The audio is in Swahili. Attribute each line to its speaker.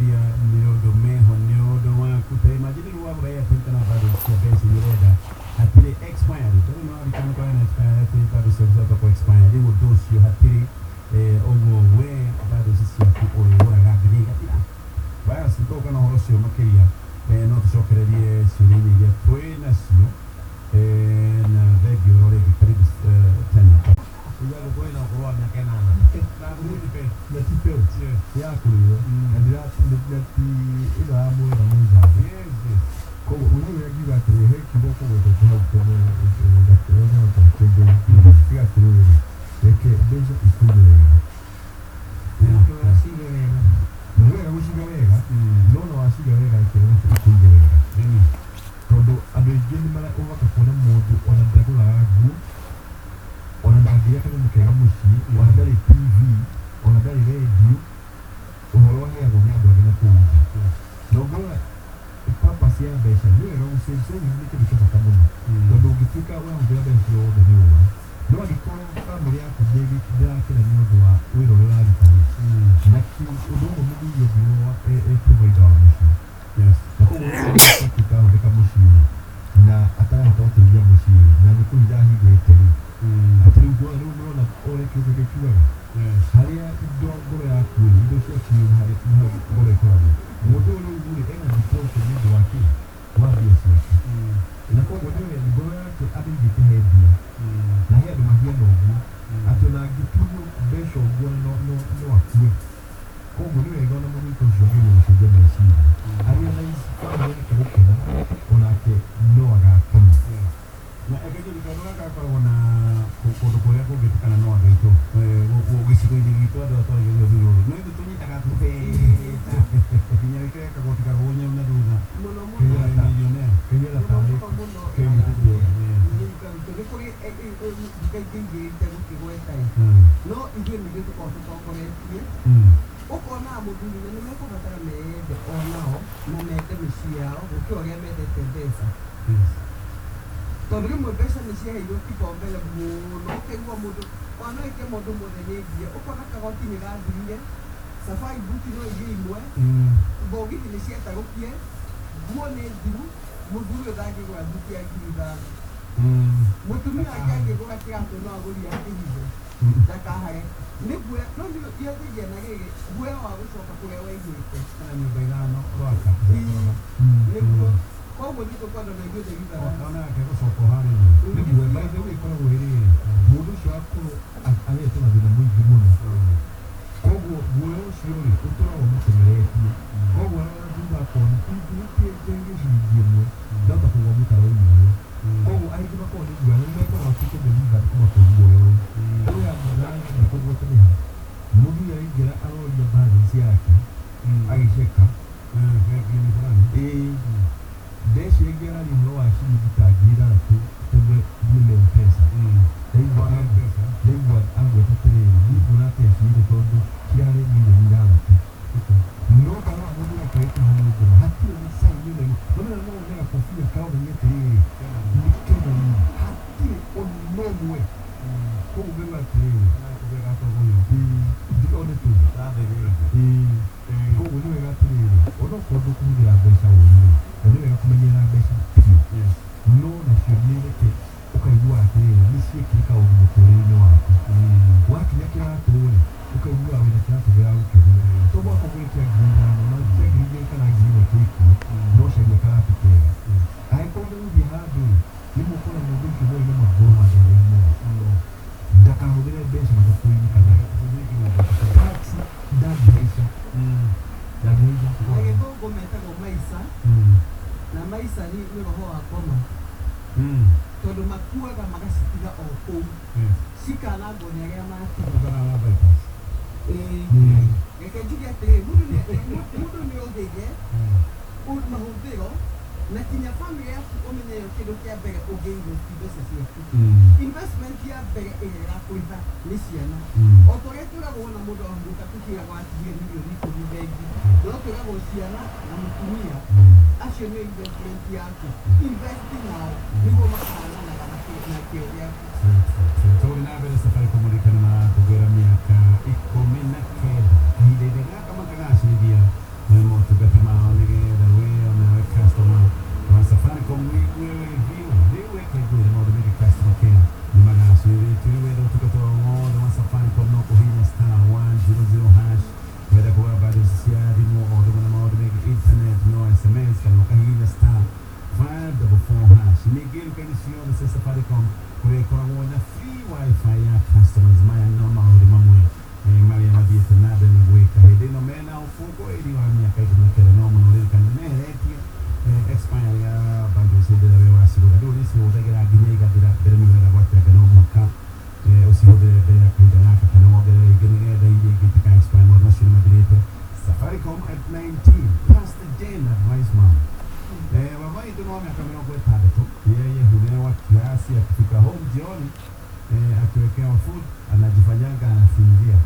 Speaker 1: dia niodo meho niodo wa kuta imagine wa baya pinta na bado kwa pesa yureda hatire expire to no ari kan kwa na expire hatire bado sasa kwa expire ni dosi hatire ogo we bado sisi hapo ora gagni katina baya sitoka na horosio makeria no tushokererie sunini ya twena sio na regio rore karibu tena
Speaker 2: Ujago kwenda kwa miaka 8
Speaker 1: na kurudi pe
Speaker 2: ya tipeo ya kuliyo ndio ila amo na mwiza kwa unawe yagiwa kile heki boko wetu kwa kwenye daktari na kwenye pia kule yake bezo ikuje ndio asigarega ndio usigarega nono asigarega kile ikuje todo adojeni mara ovakakona moto ona ndagula agu ona ndagira kana mukega mushi ona ndari TV ona ndari radio uhoro wa heago ni andu agena kuuza nogora papa cia mbeca nĩ wega gũcenjania nĩ kĩndũ kĩa bata mũno tondũ ũngĩtuĩka wahũthĩra mbeca ciothe nĩ ũra no angĩkorwo bamĩrĩ yaku ndĩrakena nĩ ũndũ wa wĩra ũrĩa ũraruta na ũndũ ũmwe mũthuri ũngĩrwo provider wa mũciĩ na koguo ũkahũthĩka mũciĩ na atarahota gũteithia mũciĩ na nĩ kũhitha hingĩte rĩ atĩ rĩu nĩwona ũrĩa kĩndũ gĩkiugaga harĩa indo ngoro yaku indo ciaku harĩa ngoro ĩkoragwo mũndũ ũyũ rĩ ena depression nĩ ũndũ wa kĩ wa mbia ciake na koguo nĩ ngoro yake athĩnjĩte he mbia na he andũ mahiana ũguo atĩ ona angĩtunywo mbeca ũguo no akue koguo nĩ wega ona mũrutwo ũcio agĩrĩirwo gũcenjia meciria arĩa na bamĩrĩ yake gũkena onake no agakena
Speaker 1: na ekejeli kadora gakoragwo na kũndũ kũrĩa kũngĩtukana no andũ aitũ gĩcigo-inĩ gitũ andũ atwaragĩrio thururu no ithu tũnyitaga tũbeta nginya gĩkĩreka goti kagũnye na thutha
Speaker 2: kĩnyera tarĩ
Speaker 3: no ithuĩ ningĩ tũkorwo tũtongoretie ũkona mũthuri nĩ mekũbatara meende onao na mende mĩciĩ yao gũkĩra ũrĩa mendete mbeca tondũ rĩmwe mbeca nĩ ciaheirwo kĩbombere mũno ũkaigua mũndũ ona ĩke mũndũ mũthegĩthie ũkona kagoti nĩ gathirire safari buti no igĩ imwe mbogithi nĩ ciatarũkie nguo nĩ thiru mũthuri ũyũ ndangĩgũra buti ya 5,000 mũtumia ake angĩgũra kĩratũ no agũria kĩhithe ndakahare nĩ guoya no nĩyethĩgia na gĩkĩ guoya wa gũcoka kũrĩa waigĩte
Speaker 1: kana nyũmba ithano rwaka
Speaker 3: nĩguo koguo nĩ tũkwenda na ithuĩ ndĩgithaga
Speaker 1: ona yake gũcoka harĩ
Speaker 2: nĩguo maithe wĩkoragwo rĩrĩ mũndũ ũcio akorwo aretwo na thĩna mũingĩ mũno koguo guoya ũcio rĩ ũtũragwo mũtengeretie koguo arĩa thutha akona ingĩgĩcingie ĩmwe ndahota kũgwa mũtaro-inĩ ũyũ koguo aingĩ makorwo nĩ guoya nĩ mekoragwo tukũmĩringa kũmakũri guoya ũyũ ũrĩa mũtharaga koguo tũrĩha mũthuri araingĩra aroria balance yake agĩceka ndeci ĩngĩara nĩ ũhoro wa ciringi ta 6,000 kumbe nĩ M-Pesa ndaigua agweta atĩrĩrĩ ndikuona tecirĩ tondũ cirarĩ mirioni 6 no kana mũndũ akarĩte hau ngoro hatirĩ na caini na nona no onega kobia kaonania atĩrĩrĩ nĩ kenya hatirĩ ũnomwe koguo mbega atĩrĩrĩ one tu koguo nĩ wega atĩrĩrĩ onokorwo ndũkũhũthĩra mbeca ũru na nĩ wega kũmenyerera mbeca biũ no nacio nĩ reke ũkaigua atĩrĩrĩ nĩ ciĩkire kaũndũ mũtũrĩre-inĩ waku wakinya kĩratũ rĩ ũkaigua wĩna kĩratũ gĩa gũkĩgũra to mwaka ũgũrĩkia 5,000 na cia 2,000 kana 1,000 no caria karatũ kega angĩkorwo nĩ gũthiĩ handũ nĩ mũkora mũndũ ũcio no ĩne magũrũ mathara-inĩ ndakahũthĩre mbeca mathabu-inĩ kana taxi ndangĩhaica
Speaker 3: agĩthũngũ metagwo maica na maica nĩ roho wa ngoma tondũ makuaga magacitiga o kũu cikanangwo nĩ arĩa matiga reke njuge atĩrĩ mũndũ nĩ ũthĩge mahũthĩro na kinya bamĩrĩ yaku ũmenye kĩndũ kĩa mbere ũngĩinvest mbeca ciaku investment ya mbere ĩrĩa ĩrakũrĩha nĩ ciana o tũrĩa twĩragwo na mũndũ ahurũka tũkĩragwo atigire mirioni 10 bengi no twĩragwo ciana na mũtumia acio nĩ investment yaku invest nao nĩguo makahananaga na kĩo gĩaku
Speaker 1: tũrĩ na mbere Safaricom kũmũrĩkana na kũgera mĩaka 19 kahinda-inĩ gaka makagacĩrithia SMS kana ukahihinya star 544# ningĩ ũkanĩciona cia Safaricom kũrĩa ĩkoragwo na free wifi ya customers maya no maũndũ mamwe marĩa mathiĩte na mbere na gwĩka hĩndĩ ĩno mena ũkũngũĩri wa mĩaka 19 no mũno ririkana meheretie expire ya bundles hĩndĩ ĩrĩa we wacigũra rĩu nĩcihũthagĩra nginya igathira mbere nĩwega gwatenga no mũhaka ũcihũthĩre mbere ya kahinda gaka kana wongerere ingĩ nĩgetha iria ingĩ tika expire maũndũ macio nĩmathirĩte. Safaricom at 19 plus the gen advice mom baba yetu no miaka 60 yeye hulewa kiasi akifika home jioni akiwekewa food anajifanyanga anasinzia